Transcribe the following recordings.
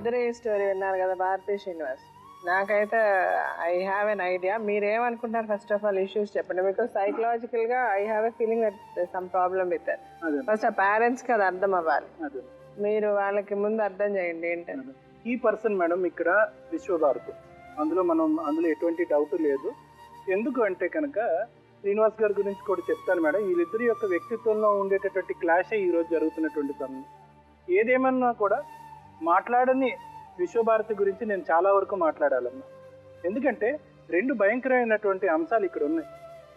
వాళ్ళిద్దరి స్టోరీ విన్నారు కదా భారతీ శ్రీనివాస్. నాకైతే ఐ హ్యావ్ ఎన్ ఐడియా. మీరేమనుకుంటారు ఫస్ట్ ఆఫ్ ఆల్ ఇష్యూస్ చెప్పండి. బికాస్ సైకలాజికల్ గా I have a feeling that some problem with that. First ఆ పేరెంట్స్ కి అది అర్థం అవ్వాలి. మీరు వాళ్ళకి ముందు అర్థం చేయండి ఏంటంటే ఈ పర్సన్ మేడం ఇక్కడ విశ్వభారతి, అందులో ఎటువంటి డౌట్ లేదు. ఎందుకు అంటే కనుక శ్రీనివాస్ గారి గురించి కూడా చెప్తాను మేడం. వీళ్ళిద్దరి యొక్క వ్యక్తిత్వంలో ఉండేటటువంటి క్లాషే ఈరోజు జరుగుతున్నటువంటి పని. ఏదేమన్నా కూడా మాట్లాడని విశ్వభారతి గురించి నేను చాలా వరకు మాట్లాడాలన్నా. ఎందుకంటే రెండు భయంకరమైనటువంటి అంశాలు ఇక్కడ ఉన్నాయి.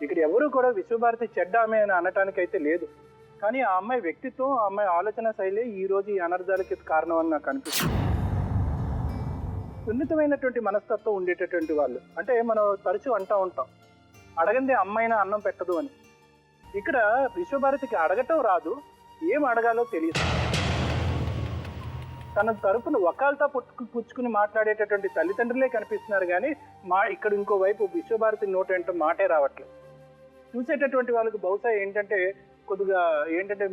ఇక్కడ ఎవరు కూడా విశ్వభారతి చెడ్డ ఆమె అని అనటానికి అయితే లేదు. కానీ ఆ అమ్మాయి వ్యక్తిత్వం, ఆ అమ్మాయి ఆలోచన శైలి ఈ రోజు ఈ అనర్థాలకి కారణం అని నాకు అనిపిస్తుంది. సున్నితమైనటువంటి మనస్తత్వం ఉండేటటువంటి వాళ్ళు అంటే మనం తరచూ అంటూ ఉంటాం, అడగందే అమ్మాయినా అన్నం పెట్టదు అని. ఇక్కడ విశ్వభారతికి అడగటం రాదు, ఏం అడగాలో తెలియదు. తన తరపున వకాల్తా పుచ్చుకుని మాట్లాడేటటువంటి తల్లిదండ్రులే కనిపిస్తున్నారు కానీ ఇక్కడ ఇంకోవైపు విశ్వభారతి నోట ఏంటో మాటే రావట్లేదు. చూసేటటువంటి వాళ్ళకి బహుశా కొద్దిగా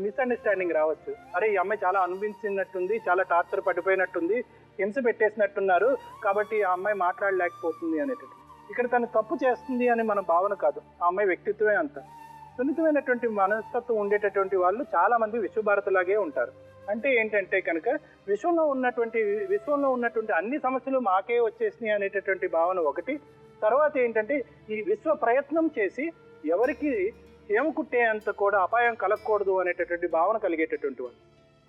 మిస్అండర్స్టాండింగ్ రావచ్చు. అరే ఈ అమ్మాయి చాలా అనుభవించినట్టుంది, చాలా టార్చర్ పడిపోయినట్టుంది, హింస పెట్టేసినట్టున్నారు, కాబట్టి ఆ అమ్మాయి మాట్లాడలేకపోతుంది అనేటట్టు. ఇక్కడ తను తప్పు చేస్తుంది అని మన భావన కాదు, ఆ అమ్మాయి వ్యక్తిత్వమే అంత. సున్నితమైనటువంటి మనస్తత్వం ఉండేటటువంటి వాళ్ళు చాలా మంది విశ్వభారతిలాగే ఉంటారు. అంటే ఏంటంటే కనుక విశ్వంలో ఉన్నటువంటి అన్ని సమస్యలు మాకే వచ్చేసినాయి అనేటటువంటి భావన ఒకటి. తర్వాత ఏంటంటే ఈ విశ్వ ప్రయత్నం చేసి ఎవరికి ఏమ కుట్టేంత కూడా అపాయం కలగకూడదు అనేటటువంటి భావన కలిగేటటువంటి వాళ్ళు.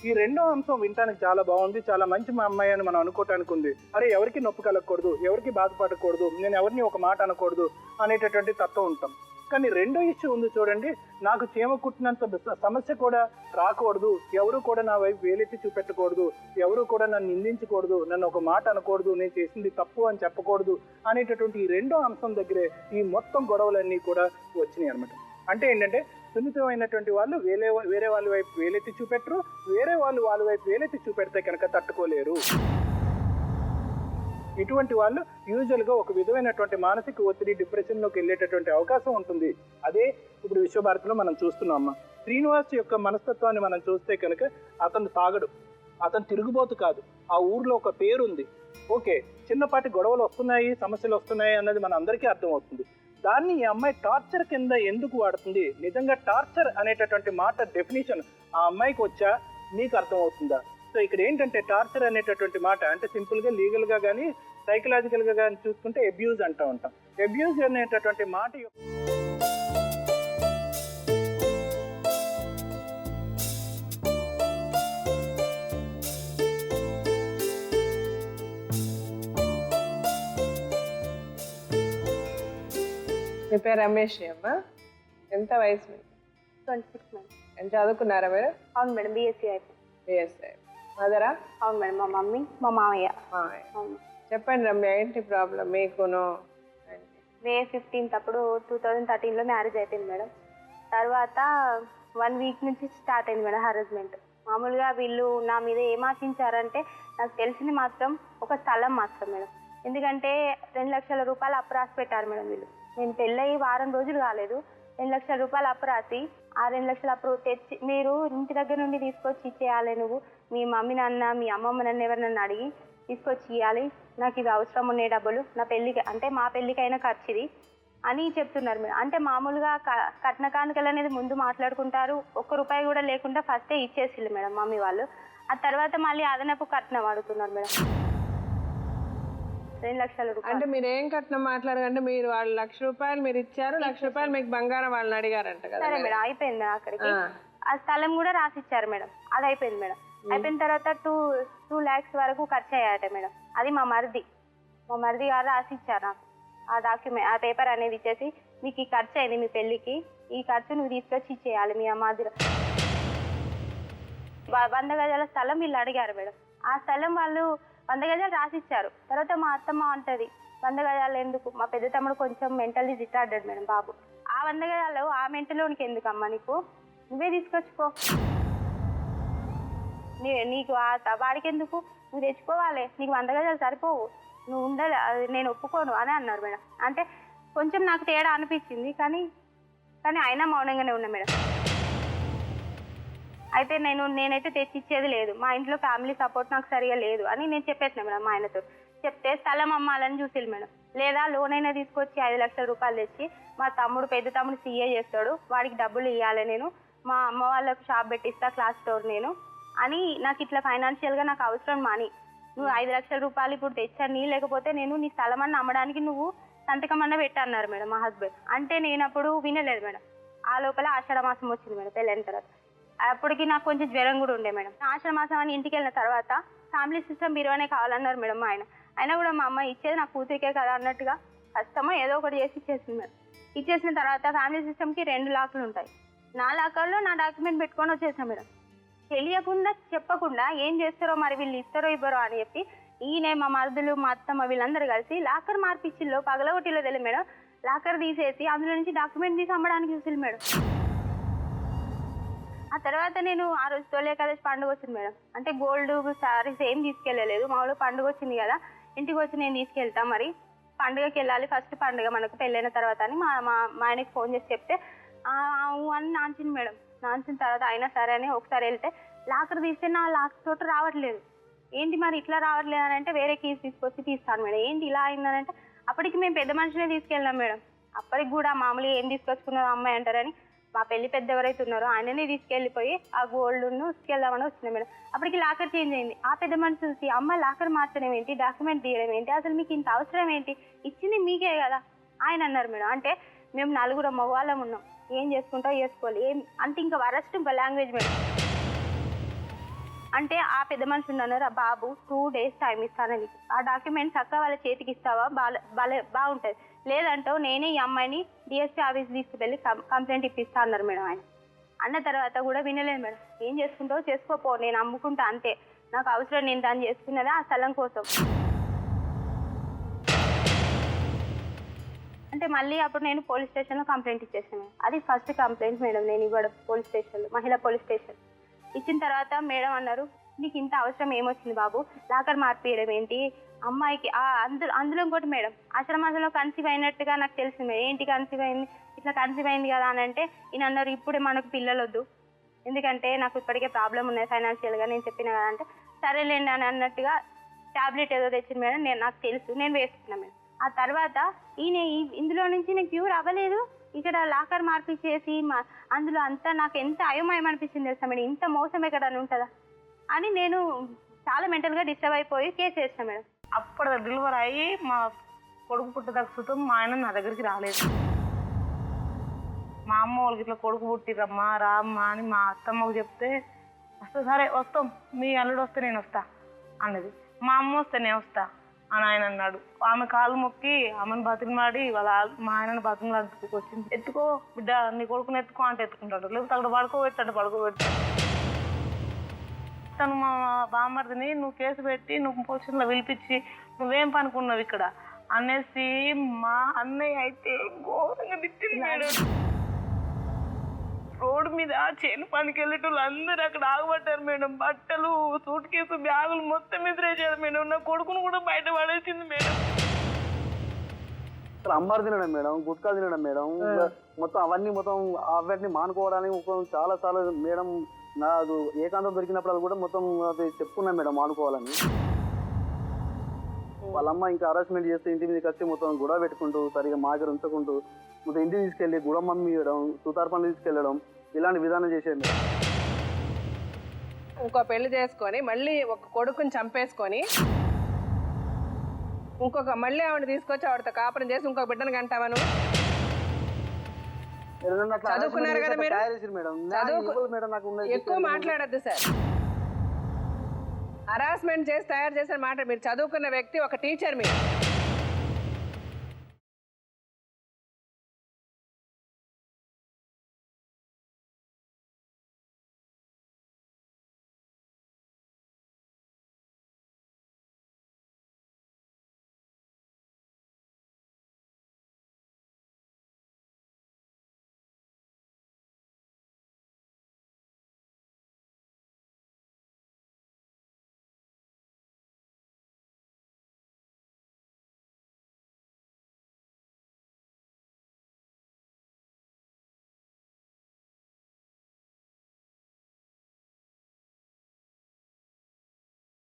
ఈ రెండో అంశం వినటానికి చాలా బాగుంది, చాలా మంచి మా అమ్మాయి అని మనం అనుకోవటానికి ఉంది. అరే ఎవరికి నొప్పి కలగకూడదు, ఎవరికి బాధపడకూడదు, నేను ఎవరిని ఒక మాట అనకూడదు అనేటటువంటి తత్వం ఉంటాం. కానీ రెండో ఇష్యూ ఉంది చూడండి, నాకు చీమ కుట్టినంత సమస్య కూడా రాకూడదు, ఎవరు కూడా నా వైపు వేలెత్తి చూపెట్టకూడదు, ఎవరు కూడా నన్ను నిందించకూడదు, నన్ను ఒక మాట అనకూడదు, నేను చేసింది తప్పు అని చెప్పకూడదు అనేటటువంటి ఈ రెండో అంశం దగ్గరే ఈ మొత్తం గొడవలన్నీ కూడా వచ్చినాయి అనమాట. అంటే ఏంటంటే సున్నితమైనటువంటి వాళ్ళు వేరే వాళ్ళ వైపు వేలెత్తి చూపెట్టరు, వేరే వాళ్ళు వాళ్ళ వైపు వేలెత్తి చూపెడితే కనుక తట్టుకోలేరు. ఇటువంటి వాళ్ళు యూజువల్గా ఒక విధమైనటువంటి మానసిక ఒత్తిడి, డిప్రెషన్లోకి వెళ్ళేటటువంటి అవకాశం ఉంటుంది. అదే ఇప్పుడు విశ్వభారతిలో మనం చూస్తున్నామమ్మా. శ్రీనివాస్ యొక్క మనస్తత్వాన్ని మనం చూస్తే కనుక అతను తాగడు, అతను తిరుగుబోతు కాదు, ఆ ఊర్లో ఒక పేరుంది. ఓకే, చిన్నపాటి గొడవలు వస్తున్నాయి, సమస్యలు వస్తున్నాయి అన్నది మన అందరికీ అర్థమవుతుంది. దాన్ని ఈ అమ్మాయి టార్చర్ కింద ఎందుకు వాడుతుంది? నిజంగా టార్చర్ అనేటటువంటి మాట డెఫినేషన్ ఆ అమ్మాయికి వచ్చా నీకు అర్థమవుతుందా? సో ఇక్కడ ఏంటంటే టార్చర్ అనేటటువంటి మాట అంటే సింపుల్గా లీగల్గా కానీ సైకలాజికల్గా కానీ చూసుకుంటే అబ్యూజ్ అంటూ ఉంటాం. అబ్యూజ్ అనేటటువంటి మాట మీ పేరు రమేష్ అమ్మా, ఎంత వయసు? 26 మంత్స్. ఎంత చదువుకున్నారా మీరు? అవును మేడం, బీఎస్సీ అయిపోయింది. బిఎస్ఐ. మదరా? అవును మేడం, మా మమ్మీ మా మామయ్య. అవును. చెప్పండి రమ్య, ఏంటి ప్రాబ్లం మీకును? మే 15th అప్పుడు 2013లో మ్యారేజ్ అయిపోయింది మేడం. తర్వాత 1 వీక్ నుంచి స్టార్ట్ అయింది మేడం హరాస్మెంట్. మామూలుగా వీళ్ళు నా మీద ఏం ఆశించారంటే నాకు తెలిసింది మాత్రం ఒక స్థలం మాత్రం మేడం. ఎందుకంటే 2 లక్షల రూపాయలు అప్పు రాసి పెట్టారు మేడం వీళ్ళు. నేను పెళ్ళయి వారం రోజులు కాలేదు, 2 లక్షల రూపాయలు అప్పు రాసి ఆ 2 లక్షల అప్పు తెచ్చి మీరు ఇంటి దగ్గర నుండి తీసుకొచ్చి ఇచ్చేయాలి, నువ్వు మీ మమ్మీ నాన్న మీ అమ్మమ్మ నన్ను ఎవరినన్ను అడిగి తీసుకొచ్చి ఇవ్వాలి, నాకు ఇవి అవసరం ఉన్నాయి డబ్బులు, నా పెళ్ళికి అంటే మా పెళ్ళికైనా ఖర్చు ఇది అని చెప్తున్నారు మేడం. అంటే మామూలుగా కట్న కానుకలు అనేది ముందు మాట్లాడుకుంటారు, 1 రూపాయి కూడా లేకుండా ఫస్టే ఇచ్చేసిళ్ళు మేడం మమ్మీ వాళ్ళు. ఆ తర్వాత మళ్ళీ అదనపు కట్నం అడుగుతున్నారు మేడం, 2 లక్షల రూపాయలు. అంటే మీరు ఏం కట్నం మాట్లాడకంటే మీరు వాళ్ళు 1,00,000 రూపాయలు మీరు ఇచ్చారు, 1,00,000 రూపాయలు మీకు బంగారం వాళ్ళని అడిగారంట కదా? సరే మేడం, అయిపోయింది. అక్కడికి ఆ స్థలం కూడా రాసిచ్చారు మేడం, అది అయిపోయింది మేడం. అయిపోయిన తర్వాత 2 lakhs వరకు ఖర్చు అయ్యాయట మేడం. అది మా మరిది గారు రాసిచ్చారు నాకు ఆ డాక్యుమెంట్, ఆ పేపర్ అనేది ఇచ్చేసి మీకు ఈ ఖర్చు అయింది మీ పెళ్ళికి, ఈ ఖర్చు నువ్వు తీసుకొచ్చి ఇచ్చేయాలి మీ అమ్మాది. 100 గజాల స్థలం వీళ్ళు అడిగారు మేడం. ఆ స్థలం వాళ్ళు 100 గజాలు రాసిచ్చారు. తర్వాత మా అత్తమ్మ అంటది 100 గజాలు ఎందుకు, మా పెద్ద తమ్ముడు కొంచెం మెంటల్లీ రిటార్డెడ్ మేడం బాబు, ఆ 100 గజాలు ఆ మెంటలోనికి ఎందుకు అమ్మ, నీకు నువ్వే తీసుకొచ్చుకో, నీకు వాడికి ఎందుకు, నువ్వు తెచ్చుకోవాలి, నీకు 100 గజాలు సరిపోవు, నువ్వు ఉండాలి, నేను ఒప్పుకోను అని అన్నారు మేడం. అంటే కొంచెం నాకు తేడా అనిపించింది, కానీ అయినా మౌనంగానే ఉన్నా మేడం. అయితే నేనైతే తెచ్చిచ్చేది లేదు, మా ఇంట్లో ఫ్యామిలీ సపోర్ట్ నాకు సరిగా లేదు అని నేను చెప్పేసిన మేడం మా ఆయనతో. చెప్తే స్థలం అమ్మాలని చూసిల్లు మేడం. లేదా లోన్ అయినా తీసుకొచ్చి 5 లక్షల రూపాయలు తెచ్చి మా పెద్ద తమ్ముడు CA చేస్తాడు, వాడికి డబ్బులు ఇవ్వాలి నేను, మా అమ్మ వాళ్ళకు షాప్ పెట్టిస్తా, క్లాస్ స్టోర్ నేను అని, నాకు ఇట్లా ఫైనాన్షియల్గా నాకు అవసరం మనీ, నువ్వు 5 లక్షల రూపాయలు ఇప్పుడు తెచ్చని, లేకపోతే నేను నీ స్థలం అన్న అమ్మడానికి నువ్వు సంతకం అన్న పెట్టన్నారు మేడం మా హస్బెండ్. అంటే నేను అప్పుడు వినలేదు మేడం. ఆ లోపల ఆషాఢ మాసం వచ్చింది మేడం పెళ్ళైన తర్వాత. అప్పటికి నాకు కొంచెం జ్వరం కూడా ఉండే మేడం. ఆషాఢ మాసం అని ఇంటికి వెళ్ళిన తర్వాత ఫ్యామిలీ సిస్టమ్ బీరువానే కావాలన్నారు మేడం మా ఆయన. అయినా కూడా మా అమ్మ ఇచ్చేది నా కూతురికే కదా అన్నట్టుగా కష్టమో ఏదో ఒకటి చేసి ఇచ్చేసింది మేడం. ఇచ్చేసిన తర్వాత ఫ్యామిలీ సిస్టమ్కి 2 లాకులు ఉంటాయి. నా లాకర్లో నా డాక్యుమెంట్ పెట్టుకొని వచ్చేసిన మేడం. తెలియకుండా చెప్పకుండా ఏం చేస్తారో మరి వీళ్ళు ఇస్తారో ఇవ్వరో అని చెప్పి ఈయన మా మరుదులు మా అత్తమ్మ వీళ్ళందరూ కలిసి లాకర్ మార్పిచ్చిల్లో పగలగొట్టిలో తెలియదు మేడం. లాకర్ తీసేసి అందులో నుంచి డాక్యుమెంట్ తీసి అమ్మడానికి చూసింది మేడం. ఆ తర్వాత నేను ఆ రోజు తొలి ఏకాదశి పండుగ వచ్చింది మేడం. అంటే గోల్డ్ శారీస్ ఏం తీసుకెళ్ళలేదు, మామూలుగా పండుగ వచ్చింది కదా ఇంటికి వచ్చి నేను తీసుకెళ్తా, మరి పండుగకి వెళ్ళాలి, ఫస్ట్ పండుగ మనకు పెళ్ళైన తర్వాత అని మా ఆయనకి ఫోన్ చేసి చెప్తే అని నాంచింది మేడం. నాంచిన తర్వాత అయినా సరే అని ఒకసారి వెళ్తే లాకర్ తీస్తే నా లాకర్ తోట రావట్లేదు. ఏంటి మరి ఇట్లా రావట్లేదు అని అంటే వేరే కీస్ తీసుకొచ్చి తీస్తాను మేడం. ఏంటి ఇలా అయిందని అంటే అప్పటికి మేము పెద్ద మనిషినే తీసుకెళ్ళాం మేడం. అప్పటికి కూడా మామూలుగా ఏం తీసుకొచ్చుకున్నదో అమ్మాయి అంటారని మా పెళ్లి పెద్ద ఎవరైతే ఉన్నారో ఆయననే తీసుకెళ్ళిపోయి ఆ గోల్డ్ను తీసుకెళ్దామని వచ్చింది మేడం. అప్పటికి లాకర్ చేంజ్ అయింది. ఆ పెద్ద మనిషి చూసి అమ్మ లాకర్ మార్చడం ఏంటి, డాక్యుమెంట్ తీయడం ఏంటి, అసలు మీకు ఇంత అవసరం ఏంటి, ఇచ్చింది మీకే కదా ఆయన అన్నారు మేడం. అంటే మేము 4 మగవాళ్ళం ఉన్నాం, ఏం చేసుకుంటావు చేసుకోవాలి ఏం అంటే ఇంకా వరస్ట్ లాంగ్వేజ్ మేడం. అంటే ఆ పెద్ద మనిషి ఉన్నారు, బాబు 2 days టైం ఇస్తానని, ఆ డాక్యుమెంట్స్ అక్క వాళ్ళ చేతికి ఇస్తావా బాగుంటుంది, లేదంటావు నేనే ఈ అమ్మాయిని DSP ఆఫీస్ తీసుకువెళ్ళి కంప్లైంట్ ఇప్పిస్తా అన్నారు మేడం. ఆయన అన్న తర్వాత కూడా వినలేదు మేడం. ఏం చేసుకుంటావు చేసుకోపో, నేను అమ్ముకుంటా అంతే, నాకు అవసరం, నేను దాన్ని చేసుకున్నదా ఆ స్థలం కోసం. అంటే మళ్ళీ అప్పుడు నేను పోలీస్ స్టేషన్లో కంప్లైంట్ ఇచ్చేసాను. అది ఫస్ట్ కంప్లైంట్ మేడం నేను ఇవ్వడం పోలీస్ స్టేషన్లో, మహిళా పోలీస్ స్టేషన్. ఇచ్చిన తర్వాత మేడం అన్నారు, నీకు ఇంత అవసరం ఏమొచ్చింది బాబు, లాకర్ మార్పియడం ఏంటి అమ్మాయికి, అందులో ఇంకోటి మేడం ఆశ్రమాసంలో కన్సీవ్ అయినట్టుగా నాకు తెలిసింది. ఏంటి కన్సీవ్ అయింది, ఇట్లా కన్సీవ్ అయింది కదా అని అంటే ఈయన అన్నారు, ఇప్పుడే మనకు పిల్లలు వద్దు, ఎందుకంటే నాకు ఇప్పటికే ప్రాబ్లం ఉన్నాయి ఫైనాన్షియల్గా, నేను చెప్పిన కదా అంటే సరేలేండి అని అన్నట్టుగా ట్యాబ్లెట్ ఏదో తెచ్చింది మేడం. నాకు తెలుసు, నేను వేసుకున్నాను మేడం. ఆ తర్వాత ఈయన ఇందులో నుంచి నేను క్యూర్ అవ్వలేదు, ఇక్కడ లాకర్ మార్పిచ్చేసి అందులో అంతా నాకు ఎంత అయోమయం అనిపించింది తెలుసా మేడం, ఇంత మోసం ఎక్కడని ఉంటుందా అని నేను చాలా మెంటల్గా డిస్టర్బ్ అయిపోయి కేసు వేసిన మేడం. అప్పుడు డెలివరీ అయ్యి మా కొడుకు పుట్టదకు సుతం మా ఆయన నా దగ్గరికి రాలేదు. మా అమ్మ వాళ్ళకి ఇట్లా కొడుకు పుట్టిరమ్మా రామ్మా అని మా అత్తమ్మకు చెప్తే వస్తే సరే వస్తాం, మీ అల్లుడు వస్తే నేను వస్తా అన్నది. మా అమ్మ వస్తే నేను వస్తా అని ఆయన అన్నాడు. ఆమె కాలు మొక్కి ఆమెను బతికిమాడి మా ఆయనను బతికిమాడుకొచ్చింది. ఎత్తుకో బిడ్డ నీ కొడుకుని ఎత్తుకో అంటే ఎత్తుకుంటాడు, లేకపోతే అక్కడ పడుకోబెట్టాడు. తను మా బామ్మర్దిని నువ్వు కేసు పెట్టి నువ్వు పోలీసులో పిలిపించి నువ్వేం పనుకున్నావు ఇక్కడ అనేసి మా అన్నయ్య అయితే ఘోరంగా తిట్టింది మేడం. రోడ్డు మీద చేను పనికి వెళ్ళేటోళ్ళు అందరూ అక్కడ ఆగబట్టారు మేడం. బట్టలు సూట్ కేసు బ్యాగులు మొత్తం ఎదురేసాడు మేడం. నా కొడుకును కూడా బయట పడేసింది మేడం. అమ్మారు తినడం మేడం, గుట్కాలు తినడం మేడం, మొత్తం అవన్నీ మానుకోవడానికి చాలా మేడం నాకు ఏకాంతం దొరికినప్పుడు కూడా మొత్తం అది చెప్పుకున్నాం మేడం మానుకోవాలని. వాళ్ళమ్మ ఇంకా హరాస్మెంట్ చేస్తే ఇంటి మీదకి వచ్చి మొత్తం గొడవ పెట్టుకుంటూ సరిగా మాగరు ఉంచకుంటూ మొత్తం ఇంటికి తీసుకెళ్ళి గుడమ్మమ్మ ఇవ్వడం, సుతార్ పనులు తీసుకెళ్ళడం, ఇలాంటి విధానం చేసేది మేడం. ఇంకో పెళ్లి చేసుకొని మళ్ళీ ఒక కొడుకుని చంపేసుకొని మళ్ళీ ఆవిడ తీసుకొచ్చి ఆవిడతో కాపురం చేసి ఇంకొక బిడ్డను కంటావా నువ్వు? చదువుకున్నారు కదా మీరు, ఎక్కువ మాట్లాడద్దు సార్. హరాస్మెంట్ చేసి తయారు చేసిన మాట, మీరు చదువుకున్న వ్యక్తి, ఒక టీచర్ మీరు.